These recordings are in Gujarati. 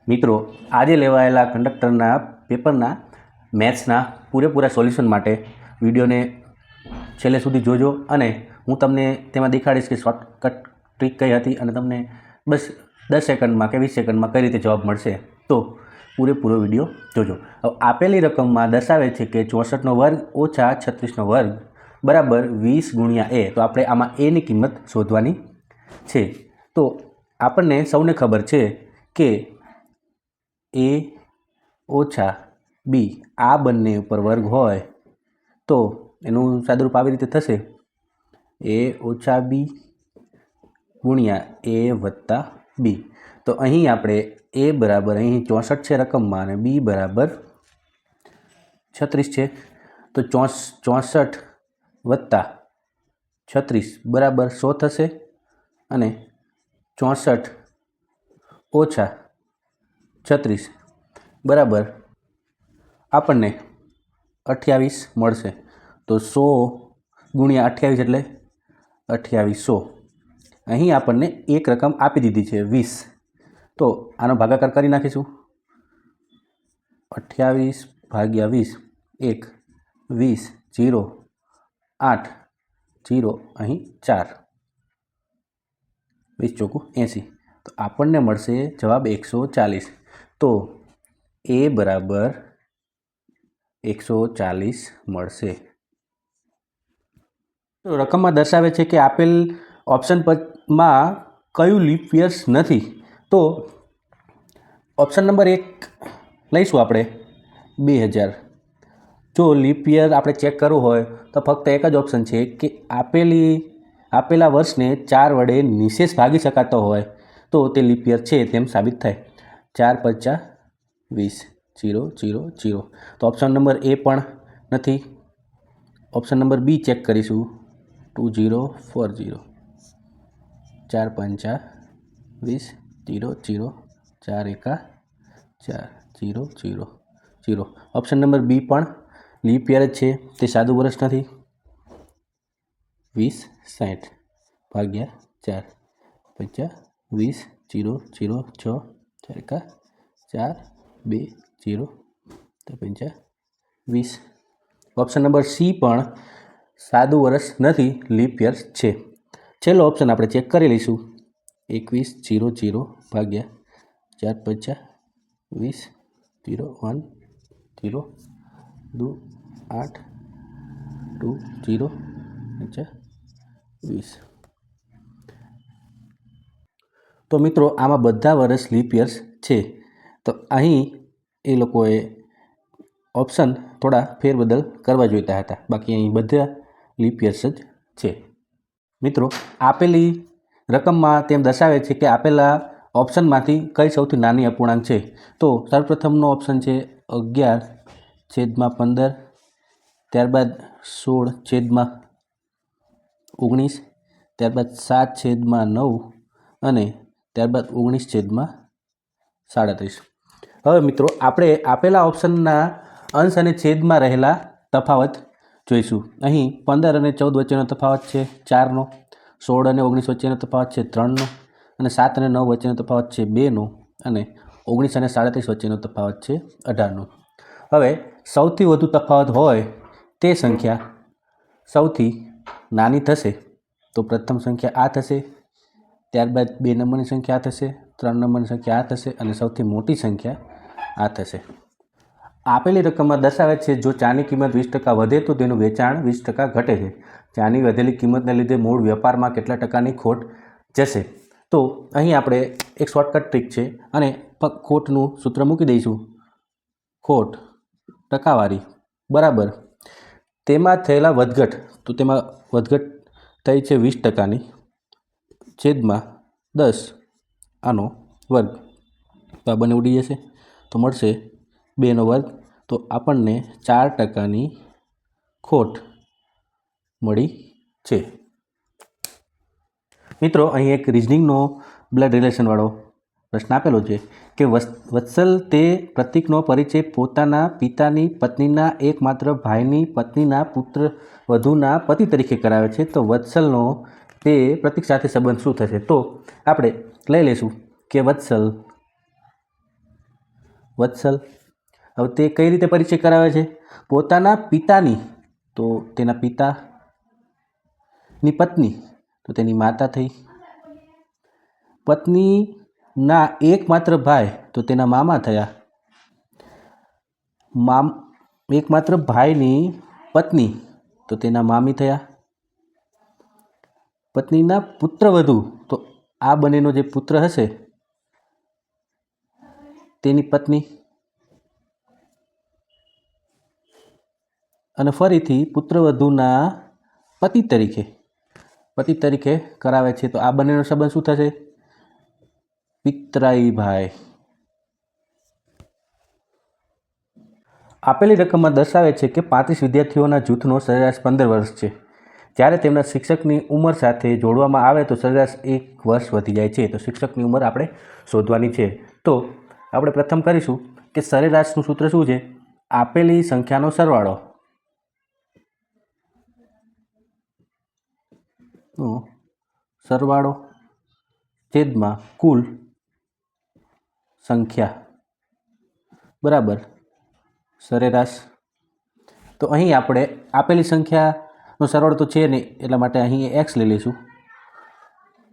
મિત્રો, આજે લેવાયેલા કંડક્ટરના પેપરના મેથ્સના પૂરેપૂરા સોલ્યુશન માટે વિડીયોને છેલ્લે સુધી જોજો અને હું તમને તેમાં દેખાડીશ કે શોર્ટકટ ટ્રીક કઈ હતી અને તમને બસ 10 સેકન્ડમાં કે 20 સેકન્ડમાં કઈ રીતે જવાબ મળશે. તો પૂરેપૂરો વિડીયો જોજો. હવે આપેલી રકમમાં દર્શાવે છે કે 64નો વર્ગ ઓછા 36નો વર્ગ બરાબર 20 ગુણ્યા a. તો આપણે આમાં એની કિંમત શોધવાની છે. તો આપણને સૌને ખબર છે કે a ઓછા b આ બંને ઉપર વર્ગ હોય તો એનું સાદુરૂપ આવી રીતે થશે: a ઓછા b ગુણ્યા a વત્તા b. તો અહીં આપણે a બરાબર અહીં 64 છે રકમમાં અને b બરાબર 36 છે. તો 64 વત્તા 36 બરાબર 100 થશે અને 64 ઓછા 36 બરાબર આપણને 28 મળશે. તો 100 ગુણ્યા 28 એટલે 2800. અહીં આપણને એક રકમ આપી દીધી છે 20. તો આનો ભાગાકાર કરી નાખીશું. 28 ભાગ્યા 20 1 20 0 8 0 અહીં 4 20 ચોકું 80. તો આપણને મળશે જવાબ 140. તો a બરાબર 140 મળશે. તો રકમમાં દર્શાવે છે કે આપેલ ઓપ્શન માં કયું લીપ યર્સ નથી. તો ઓપ્શન નંબર 1 લઈશું આપણે 2000. જો લીપ યર આપણે ચેક કરવું હોય તો ફક્ત એક જ ઓપ્શન છે કે આપેલા વર્ષને 4 વડે નિશેષ ભાગી શકાતો હોય તો તે લીપ યર છે તેમ સાબિત થાય. 4 × 20 0 0 0. તો ઓપ્શન નંબર એ પણ નથી. ઓપ્શન નંબર બી ચેક કરીશું 2040. 4 × 5 20 0 0 4 × 4 0 0 0. ઓપ્શન નંબર બી પણ લીપ યર જ છે, તે સાદું વર્ષ નથી. 20 60 ભાગ્યા 4 50 20 0 0 6 4 × 4 2 0 50 20. ઓપ્શન નંબર સી પણ સાદું વર્ષ નથી, લીપ યર છે. છેલ્લો ઓપ્શન આપણે ચેક કરી લઈશું 21 0 0 ભાગ્યા 4 50 20 0 1 0 2 8 2 0 50 20. તો મિત્રો, આમાં બધા વર્ષ લીપ યર્સ છે. તો અહીં એ લોકોએ ઓપ્શન થોડા ફેરબદલ કરવા જોઈતા હતા, બાકી અહીં બધા લીપ યર્સ જ છે. મિત્રો, આપેલી રકમમાં તેમ દર્શાવે છે કે આપેલા ઓપ્શનમાંથી કઈ સૌથી નાની અપૂર્ણાંક છે. તો સર્વપ્રથમનો ઓપ્શન છે 11/15, ત્યારબાદ 16/19, ત્યારબાદ 7/9 અને ત્યારબાદ 19/37. હવે મિત્રો, આપણે આપેલા ઓપ્શનના અંશ અને છેદમાં રહેલા તફાવત જોઈશું. અહીં 15 અને 14 વચ્ચેનો તફાવત છે 4નો, 16 અને 19 વચ્ચેનો તફાવત છે 3નો, અને 7 અને 9 વચ્ચેનો તફાવત છે 2નો, અને 19 અને 37 વચ્ચેનો તફાવત છે 18નો. હવે સૌથી વધુ તફાવત હોય તે સંખ્યા સૌથી નાની થશે. તો પ્રથમ સંખ્યા આ થશે, ત્યારબાદ 2 નંબરની સંખ્યા આ થશે, 3 નંબરની સંખ્યા આ થશે અને સૌથી મોટી સંખ્યા આ થશે. આપેલી રકમમાં દર્શાવે છે જો ચાની કિંમત 20% વધે તો તેનું વેચાણ 20% ઘટે છે. ચાની વધેલી કિંમતને લીધે મૂળ વેપારમાં કેટલા ટકાની ખોટ જશે. તો અહીં આપણે એક શોર્ટકટ ટ્રીક છે અને ખોટનું સૂત્ર મૂકી દઈશું. ખોટ ટકાવારી બરાબર તેમાં થયેલા વધઘટ. તો તેમાં વધઘટ થઈ છે 20%ની છેદમાં 10 આનો વર્ગ. તો આ બંને ઉડી જશે તો મળશે 2નો વર્ગ. તો આપણને 4%ની ખોટ મળી છે. મિત્રો, અહીં એક રિઝનિંગનો બ્લડ રિલેશનવાળો પ્રશ્ન આપેલો છે કે વત્સલ તે પ્રતીકનો પરિચય પોતાના પિતાની પત્નીના એકમાત્ર ભાઈની પત્નીના પુત્ર વધુના પતિ તરીકે કરાવે છે. તો વત્સલનો તે પ્રતીક સાથે સંબંધ શું થશે? તો આપણે લઈ લઈશું કે વત્સલ વત્સલ. હવે તે કઈ રીતે પરિચય કરાવે છે? પોતાના પિતાની, તો તેના પિતાની પત્ની, તો તેની માતા થઈ. પત્નીના એકમાત્ર ભાઈ, તો તેના મામા થયા. એકમાત્ર ભાઈની પત્ની, તો તેના મામી થયા. પત્નીના પુત્રવધુ, તો આ બંનેનો જે પુત્ર હશે તેની પત્ની. અને ફરીથી પુત્રવધુના પતિ તરીકે કરાવે છે, તો આ બંનેનો સંબંધ શું થશે? પિતરાઈ ભાઈ. આપેલી રકમમાં દર્શાવે છે કે 35 વિદ્યાર્થીઓના જૂથનો સરેરાશ 15 વર્ષ છે. જ્યારે તેમના શિક્ષકની ઉંમર સાથે જોડવામાં આવે તો સરેરાશ 1 વર્ષ વધી જાય છે. તો શિક્ષકની ઉંમર આપણે શોધવાની છે. તો આપણે પ્રથમ કરીશું કે સરેરાશનું સૂત્ર શું છે? આપેલી સંખ્યાનો સરવાળો છેદમાં કુલ સંખ્યા બરાબર સરેરાશ. તો અહીં આપણે આપેલી સંખ્યાનો સરવાળો તો છે નહીં, એટલા માટે અહીં x લઈ લઈશું.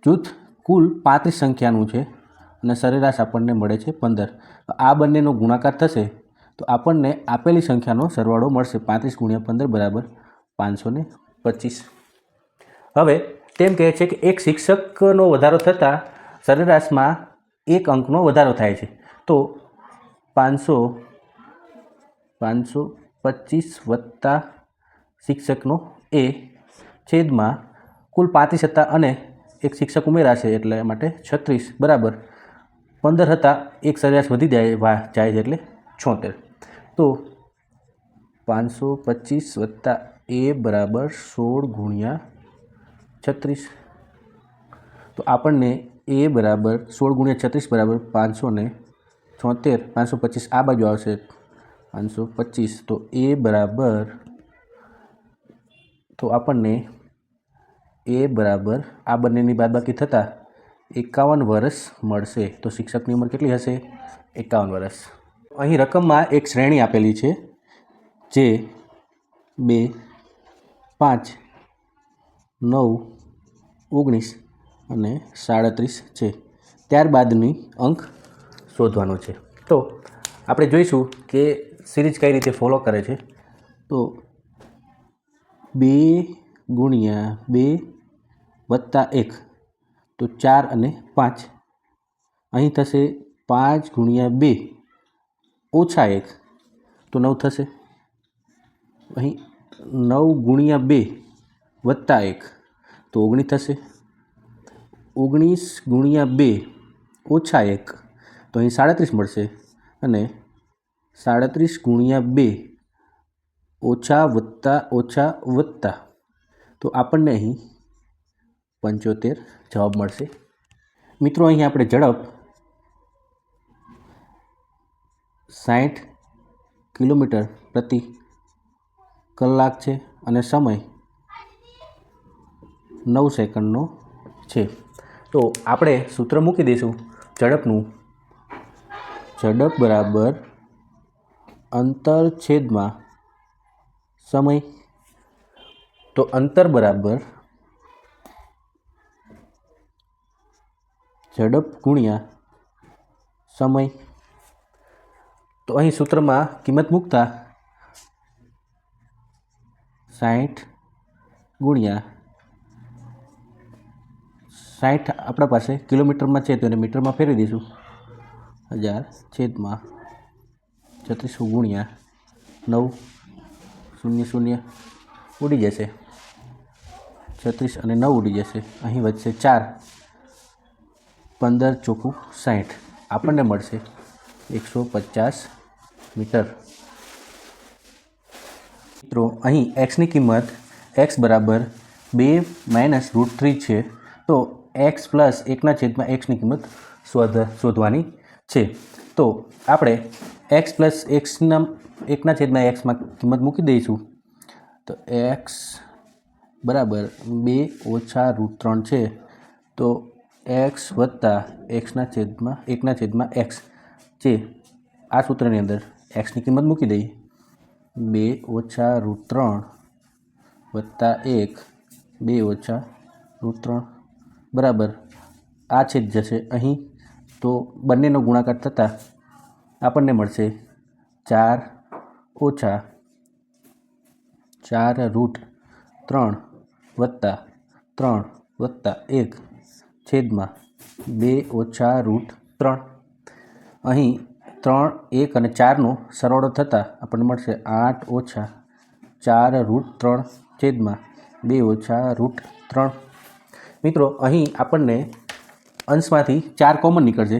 જૂથ કુલ 35 સંખ્યાનું છે અને સરેરાશ આપણને મળે છે 15. આ બંનેનો ગુણાકાર થશે તો આપણને આપેલી સંખ્યાનો સરવાળો મળશે. 35 × 15 બરાબર 525. હવે તેમ કહે છે કે એક શિક્ષકનો વધારો થતાં સરેરાશમાં 1 અંકનો વધારો થાય છે. તો 525 વત્તા શિક્ષકનો એ છેદમાં કુલ 35 હતા અને એક શિક્ષક ઉમેરાશે એટલે માટે 36 બરાબર 15 હતા, એક સરેરાશ વધી જાય છે એટલે 76. તો 525 વત્તા એ બરાબર 16 × 36. તો આપણને એ બરાબર 16 × 36 બરાબર 576. 525 આ બાજુ આવશે 525. તો એ બરાબર, તો આપણને એ બરાબર આ બંનેની બાદબાકી થતાં 51 વર્ષ મળશે. તો શિક્ષકની ઉંમર કેટલી હશે? 51 વર્ષ. અહીં રકમમાં એક શ્રેણી આપેલી છે જે 2, 5, 9, 19 અને 37 છે. ત્યારબાદની અંક શોધવાનો છે. તો આપણે જોઈશું કે સિરીઝ કઈ રીતે ફોલો કરે છે. તો 2 × 2 વત્તા 1 તો 4 અને 5. અહીં થશે 5 × 2 ઓછા 1 તો 9 થશે. અહીં 9 × 2 વત્તા 1 તો 19 થશે. 19 × 2 ઓછા 1 તો અહીં 37 મળશે. અને 37 × 2 ઓછા વત્તા ઓછા વત્તા તો આપણને અહીં 75 જવાબ મળશે. મિત્રો અહીં આપણે ઝડપ 60 કિલોમીટર પ્રતિ કલાક છે અને સમય 9 સેકન્ડનો છે. તો આપણે સૂત્ર મૂકી દઈશું ઝડપનું. ઝડપ બરાબર અંતર છેદમાં સમય. તો અંતર બરાબર ઝડપ ગુણ્યા સમય. તો અહીં સૂત્રમાં કિંમત મૂકતા 60 ગુણ્યા 60 આપણા પાસે કિલોમીટરમાં છે તો એને મીટરમાં ફેરવી દઈશું. 1000 છેદમાં 3600 ગુણ્યા 9, 0 0 ઉડી જશે. 36 અને 9 ઉડી જશે. અહીં વધશે 4, 15 ચોખ્ખું 60. આપણને મળશે 150 મીટર. મિત્રો અહીં એક્સની કિંમત x બરાબર 2 - √3 છે. તો x પ્લસ 1/xની કિંમત શોધવાની છે. તો આપણે x પ્લસ 1/xમાં કિંમત મૂકી દઈશું. તો x બરાબર 2 - √3 છે. તો x વત્તા 1/x જે આ સૂત્રની અંદર એક્સની કિંમત મૂકી દઈએ 2 ઓછા √3 વત્તા 1 2 ઓછા √3 બરાબર આ છેદ જશે અહીં તો બંનેનો ગુણાકાર થતાં આપણને મળશે 4 ઓછા 4√3 વત્તા 3 વત્તા 1 છેદમાં 2 ઓછા √3 અહીં 3 1 અને 4નો સરવાળો થતાં આપણને મળશે 8 ઓછા 4√3 છેદમાં 2 ઓછા √3 મિત્રો અહીં આપણને અંશમાંથી 4 કોમન નીકળશે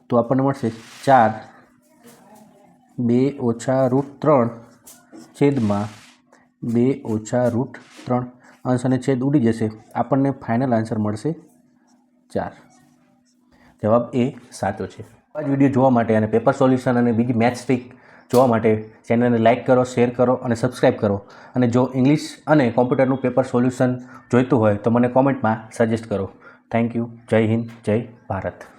તો આપણને મળશે 4 2 ઓછા √3 છેદમાં 2 ઓછા √3 અંશ અને છેદ ઉડી જશે આપણને ફાઇનલ આન્સર મળશે 4 જવાબ એ સાચો છે આ જ વિડીયો જોવા માટે અને પેપર સોલ્યુશન અને બીજી મેથ્સ ટ્રીક જોવા માટે ચેનલને લાઇક કરો, શેર કરો અને સબસ્ક્રાઈબ કરો અને જો ઇંગ્લિશ અને કોમ્પ્યુટરનું પેપર સોલ્યુશન જોઈતું હોય તો મને કોમેન્ટમાં સજેસ્ટ કરો. Thank you. જય હિન્દ, જય ભારત.